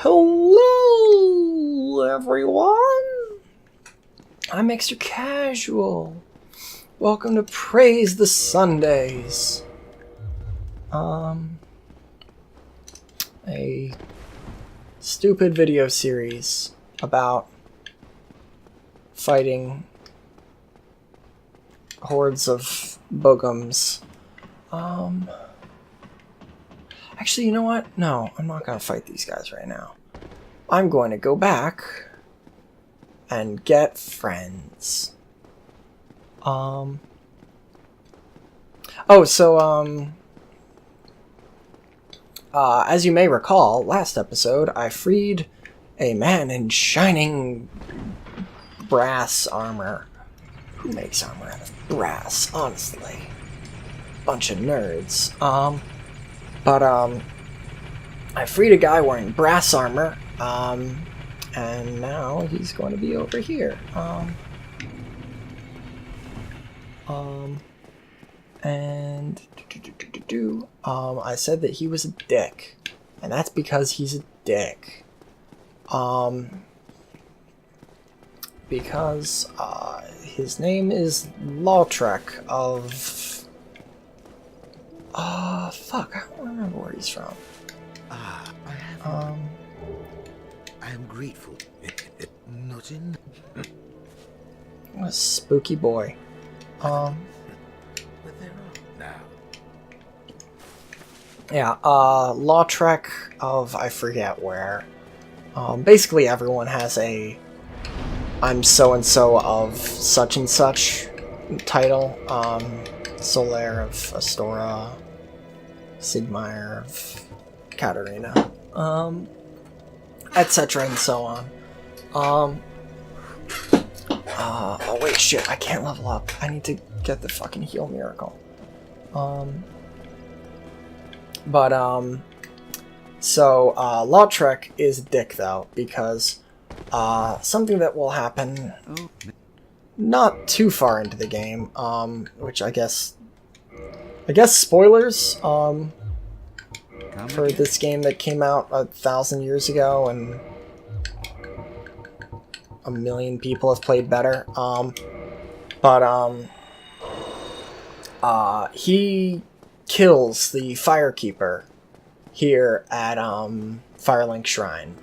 Hello, everyone. I'm Mixter Casual. Welcome to Praise the Sundays. A stupid video series about fighting hordes of bogums. Actually, you know what? No, I'm not gonna fight these guys right now. I'm going to go back and get friends. As you may recall, last episode I freed a man in shining brass armor. Who makes armor out of brass, honestly? Bunch of nerds. I freed a guy wearing brass armor, and now he's going to be over here. I said that he was a dick, and that's because he's a dick. Because his name is Lautrec of... fuck, I don't remember where he's from. I am grateful. Not in. What a spooky boy. But there are now. Yeah, Lautrec of I forget where. Basically everyone has a I'm so-and-so of such and such title. Solaire of Astora, Sigmire of Katarina, etc. and so on. Oh wait, shit, I can't level up. I need to get the fucking heal miracle. Lautrec is a dick though, because something that will happen not too far into the game, which I guess spoilers, for this game that came out 1,000 years ago and a million people have played better. He kills the Firekeeper here at Firelink Shrine.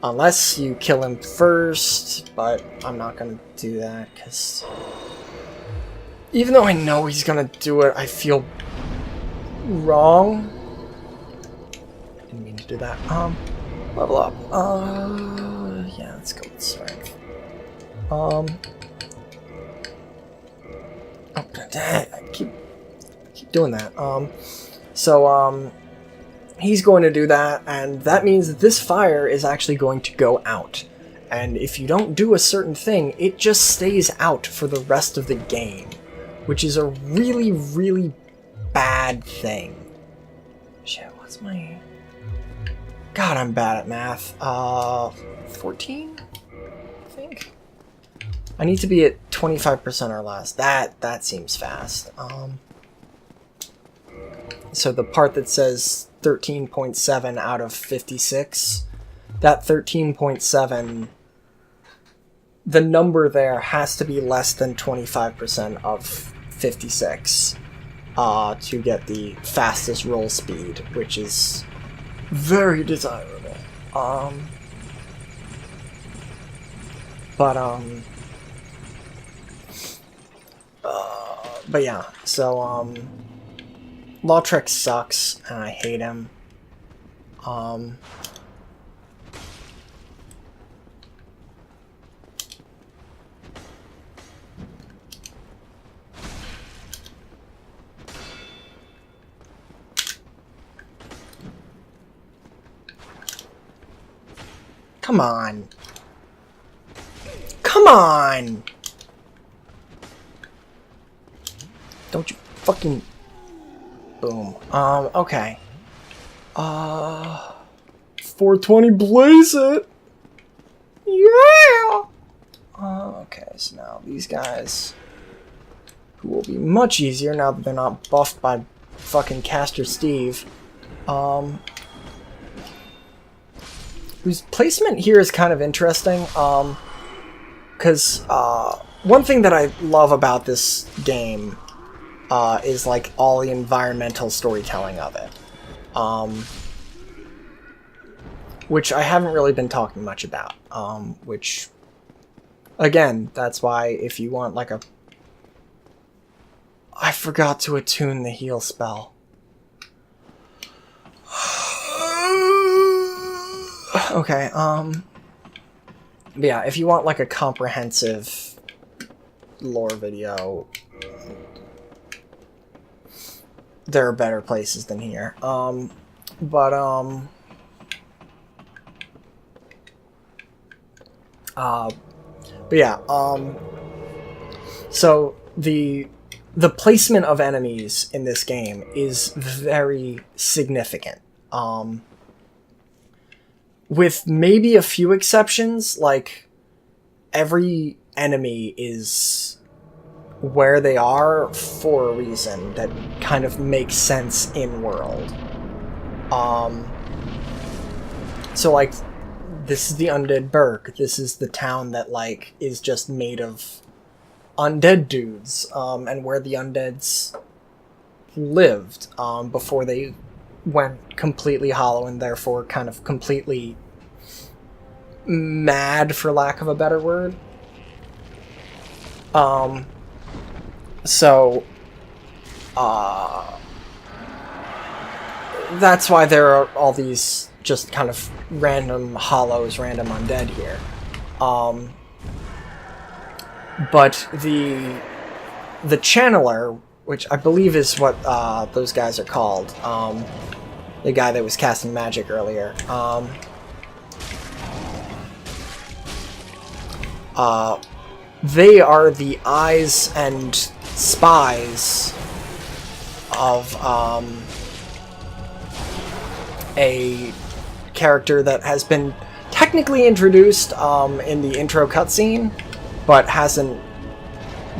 Unless you kill him first, but I'm not gonna do that, because even though I know he's gonna do it, I feel wrong. Didn't mean to do that. Level up. Yeah, let's go with strength. Oh, I keep doing that. He's going to do that, and that means that this fire is actually going to go out. And if you don't do a certain thing, it just stays out for the rest of the game, which is a really, really bad thing. Shit, what's my... God, I'm bad at math. 14? I think? I need to be at 25% or less. That seems fast. So the part that says 13.7 out of 56, that 13.7, the number there has to be less than 25% of 56 to get the fastest roll speed, which is very desirable. But yeah, so Lautrec sucks, and I hate him. Come on. Come on! Don't you fucking... Boom. Okay. 420 blaze it! Yeah! Okay, so now these guys, who will be much easier now that they're not buffed by fucking Caster Steve, whose placement here is kind of interesting, because one thing that I love about this game is like all the environmental storytelling of it, which I haven't really been talking much about, which, again, that's why if you want like a... I forgot to attune the heal spell. Okay, but yeah, if you want like a comprehensive lore video, there are better places than here. But yeah, so the placement of enemies in this game is very significant. With maybe a few exceptions, like, every enemy is where they are for a reason that kind of makes sense in-world. So, like, this is the Undead Burg. This is the town that, like, is just made of undead dudes, and where the undeads lived, before they went completely hollow and therefore kind of completely mad, for lack of a better word. So that's why there are all these just kind of random hollows, random undead here. But the Channeler, which I believe is what those guys are called, the guy that was casting magic earlier, they are the eyes and spies of a character that has been technically introduced in the intro cutscene, but hasn't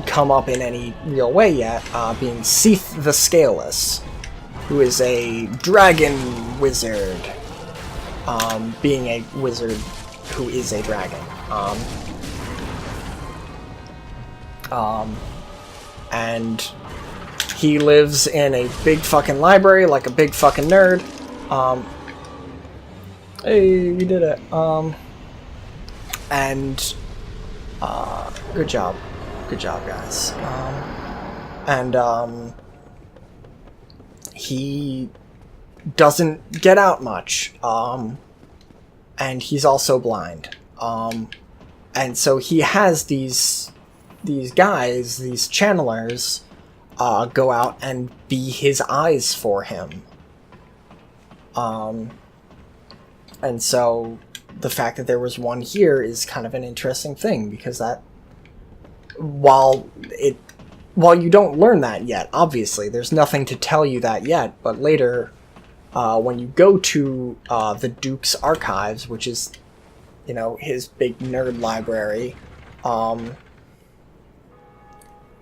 come up in any real way yet, being Seath the Scaleless, who is a dragon wizard, being a wizard who is a dragon. And he lives in a big fucking library like a big fucking nerd. Hey, we did it. And good job. Good job, guys. He doesn't get out much. And he's also blind. And so he has these guys, these channelers, go out and be his eyes for him. And so the fact that there was one here is kind of an interesting thing, because that, while you don't learn that yet, obviously, there's nothing to tell you that yet, but later, when you go to the Duke's archives, which is, you know, his big nerd library,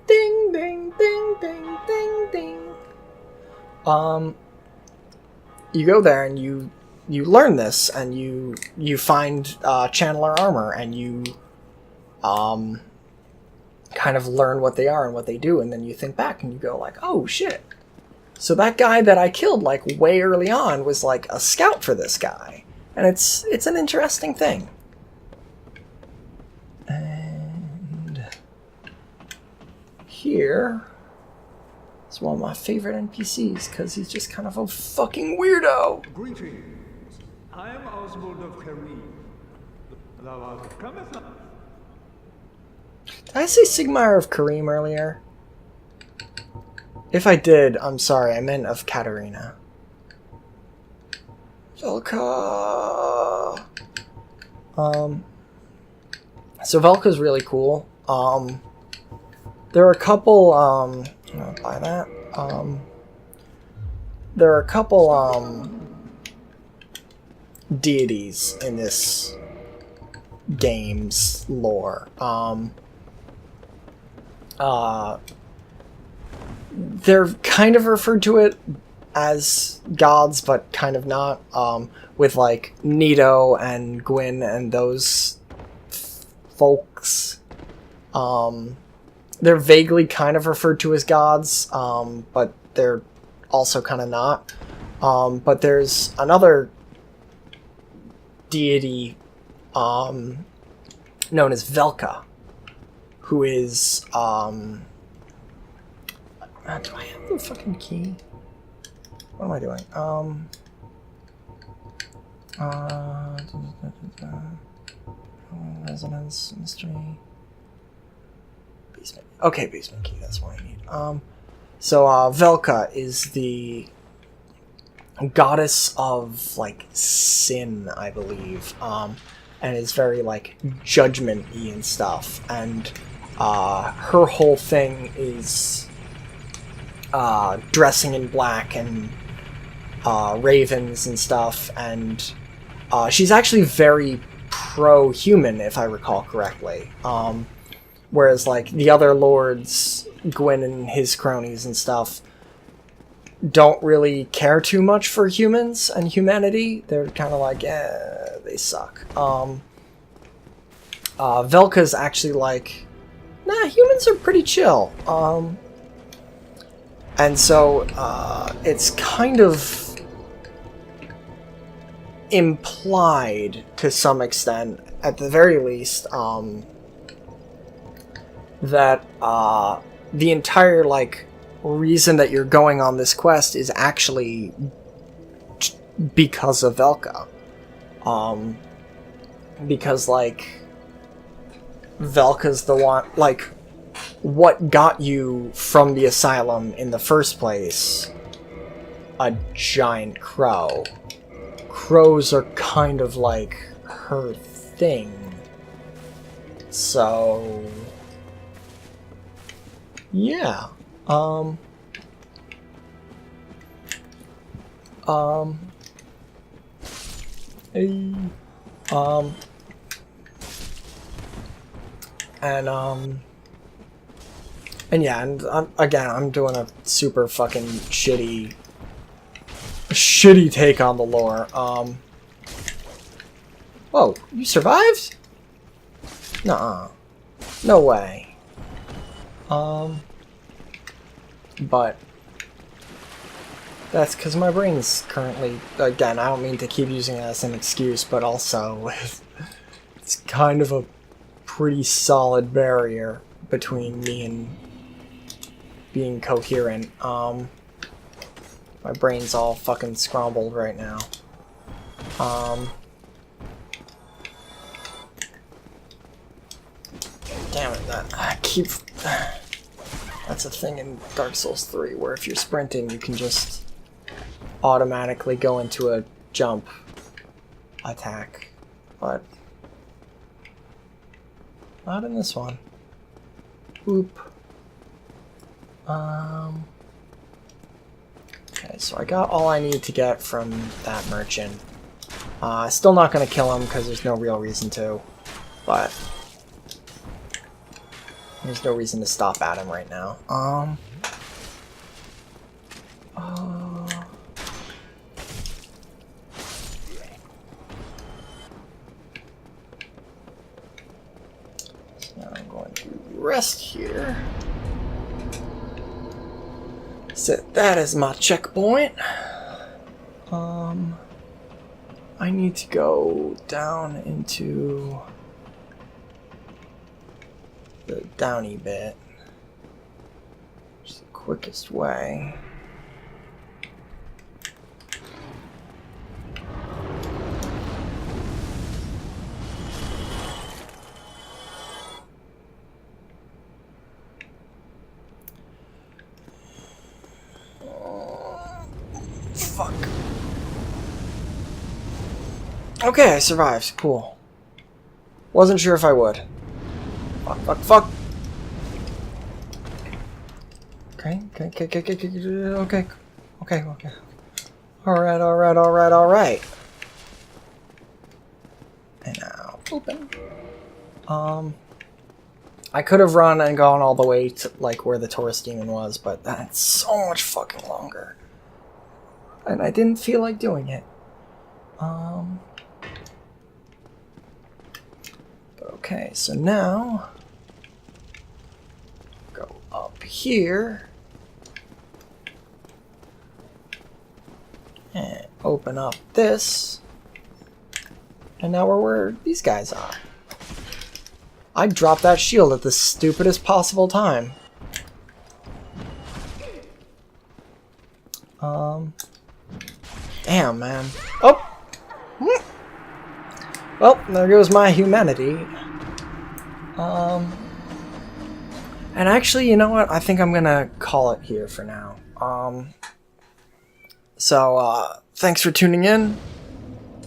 ding, ding, ding, ding, ding, ding. You go there and you learn this, and you find Channeler armor, and you kind of learn what they are and what they do, and then you think back and you go like, oh shit. So that guy that I killed like way early on was like a scout for this guy. And it's an interesting thing. And here is one of my favorite NPCs, because he's just kind of a fucking weirdo. Greetings. I am Oswald of Kareem. Thou art cometh not. Did I say Sigmar of Kareem earlier? If I did, I'm sorry. I meant of Katarina. Velka. So Velka's really cool. There are a couple. I'm gonna buy that. There are a couple deities in this game's lore. They're kind of referred to it as gods, but kind of not. With like Nito and Gwyn and those folks. They're vaguely kind of referred to as gods, but they're also kind of not. But there's another deity known as Velka, who is... do I have the fucking key? What am I doing? Resonance, mystery... Basement. Okay, basement key, that's what I need. So Velka is the goddess of, like, sin, I believe, and is very, like, judgment-y and stuff, and her whole thing is dressing in black and ravens and stuff, and she's actually very pro-human, if I recall correctly. Whereas, like, the other lords, Gwyn and his cronies and stuff, don't really care too much for humans and humanity. They're kind of like, they suck. Velka's actually like, nah, humans are pretty chill. And so, it's kind of implied, to some extent, at the very least, that the entire, like, reason that you're going on this quest is actually because of Velka. Because, like, Velka's the one, like, what got you from the asylum in the first place? A giant crow. Crows are kind of like her thing. So... yeah. And yeah, and again, I'm doing a super fucking shitty take on the lore. Whoa, you survived? Nuh-uh. No way. But that's because my brain's currently, again, I don't mean to keep using it as an excuse, but also it's kind of a pretty solid barrier between me and being coherent. My brain's all fucking scrambled right now. Damn it, that's a thing in Dark Souls 3, where if you're sprinting, you can just automatically go into a jump attack. But not in this one. Oop. Okay, so I got all I need to get from that merchant. Still not gonna kill him, because there's no real reason to. But there's no reason to stop at him right now. So now I'm going to rest here. Set that as my checkpoint. I need to go down into the downy bit, which is the quickest way. Fuck. Okay, I survived. Cool. Wasn't sure if I would. Fuck. Okay. Alright. And now, open. I could have run and gone all the way to, like, where the Taurus demon was, but that's so much fucking longer. and I didn't feel like doing it. Okay, so now go up here and open up this, and now we're where these guys are. I dropped that shield at the stupidest possible time. Damn, man. Oh! Well, there goes my humanity. And actually, you know what? I think I'm gonna call it here for now. Thanks for tuning in.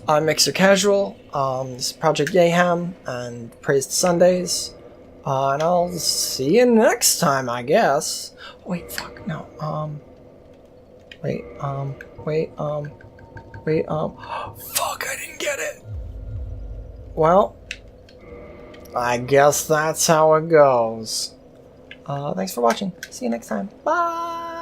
I'm Mixter Casual. This is Project Yayhem and Praised Sundays. And I'll see you next time, I guess. Wait, fuck, no. Fuck, I didn't get it. Well, I guess that's how it goes. Thanks for watching. See you next time. Bye!